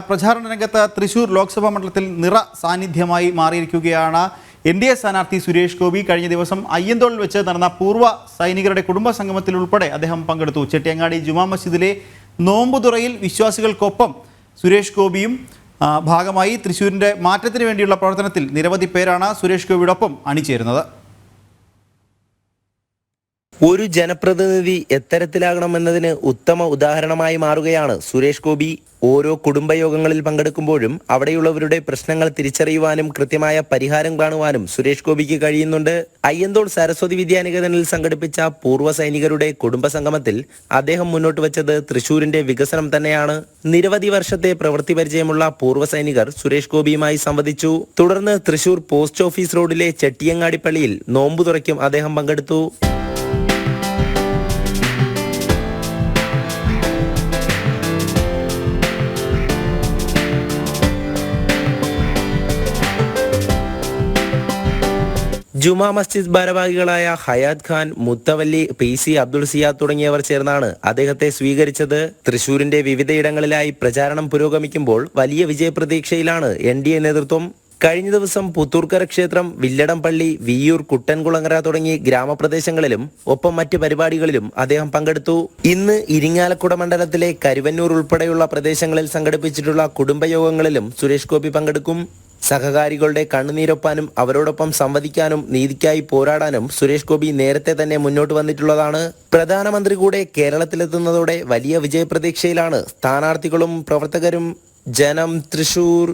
പ്രചാരണ രംഗത്ത് തൃശൂർ ലോക്സഭാ മണ്ഡലത്തിൽ നിറ സാന്നിധ്യമായി മാറിയിരിക്കുകയാണ് NDA സ്ഥാനാർത്ഥി സുരേഷ് ഗോപി. കഴിഞ്ഞ ദിവസം അയ്യന്തോളിൽ വെച്ച് നടന്ന പൂർവ്വ സൈനികരുടെ കുടുംബ സംഗമത്തിൽ ഉൾപ്പെടെ അദ്ദേഹം പങ്കെടുത്തു. ചെട്ടിയങ്ങാടി ജുമാ മസ്ജിദിലെ നോമ്പുതുറയിൽ വിശ്വാസികൾക്കൊപ്പം സുരേഷ് ഗോപിയും ഭാഗമായി. തൃശ്ശൂരിൻ്റെ മാറ്റത്തിന് വേണ്ടിയുള്ള പ്രവർത്തനത്തിൽ നിരവധി പേരാണ് സുരേഷ് ഗോപിയോടൊപ്പം അണിചേരുന്നത്. ഒരു ജനപ്രതിനിധി എത്തരത്തിലാകണമെന്നതിന് ഉത്തമ ഉദാഹരണമായി മാറുകയാണ് സുരേഷ് ഗോപി. ഓരോ കുടുംബയോഗങ്ങളിൽ പങ്കെടുക്കുമ്പോഴും അവിടെയുള്ളവരുടെ പ്രശ്നങ്ങൾ തിരിച്ചറിയുവാനും കൃത്യമായ പരിഹാരം കാണുവാനും സുരേഷ് ഗോപിക്ക് കഴിയുന്നുണ്ട്. അയ്യന്തോൾ സരസ്വതി വിദ്യാനികേതനിൽ സംഘടിപ്പിച്ച പൂർവ്വ സൈനികരുടെ കുടുംബസംഗമത്തിൽ അദ്ദേഹം മുന്നോട്ട് വെച്ചത് തൃശൂരിന്റെ വികസനം തന്നെയാണ്. നിരവധി വർഷത്തെ പ്രവൃത്തി പരിചയമുള്ള പൂർവ്വ സൈനികർ സുരേഷ് ഗോപിയുമായി സംവദിച്ചു. തുടർന്ന് തൃശൂർ പോസ്റ്റ് ഓഫീസ് റോഡിലെ ചെട്ടിയങ്ങാടി പള്ളിയിൽ നോമ്പുതുറയ്ക്കും അദ്ദേഹം പങ്കെടുത്തു. ജുമാ മസ്ജിദ് ഭാരവാഹികളായ ഹയാത് ഖാൻ, മുത്തവല്ലി, PC അബ്ദുൾ സിയാദ് തുടങ്ങിയവർ ചേർന്നാണ് അദ്ദേഹത്തെ സ്വീകരിച്ചത്. തൃശൂരിന്റെ വിവിധയിടങ്ങളിലായി പ്രചാരണം പുരോഗമിക്കുമ്പോൾ വലിയ വിജയപ്രതീക്ഷയിലാണ് NDA നേതൃത്വം. കഴിഞ്ഞ ദിവസം പുത്തൂർക്കര ക്ഷേത്രം, വില്ലടം പള്ളി, വിയ്യൂർ, കുട്ടൻകുളങ്ങര തുടങ്ങി ഗ്രാമപ്രദേശങ്ങളിലും ഒപ്പം മറ്റ് പരിപാടികളിലും അദ്ദേഹം പങ്കെടുത്തു. ഇന്ന് ഇരിങ്ങാലക്കുട മണ്ഡലത്തിലെ കരുവന്നൂർ ഉൾപ്പെടെയുള്ള പ്രദേശങ്ങളിൽ സംഘടിപ്പിച്ചിട്ടുള്ള കുടുംബയോഗങ്ങളിലും സുരേഷ് ഗോപി പങ്കെടുക്കും. സഹകാരികളുടെ കണ്ണുനീരൊപ്പാനും അവരോടൊപ്പം സംവദിക്കാനും നീതിക്കായി പോരാടാനും സുരേഷ് ഗോപി നേരത്തെ തന്നെ മുന്നോട്ട് വന്നിട്ടുള്ളതാണ്. പ്രധാനമന്ത്രി കൂടെ കേരളത്തിലെത്തുന്നതോടെ വലിയ വിജയപ്രതീക്ഷയിലാണ് സ്ഥാനാർത്ഥികളും പ്രവർത്തകരും. ജനം, തൃശൂർ.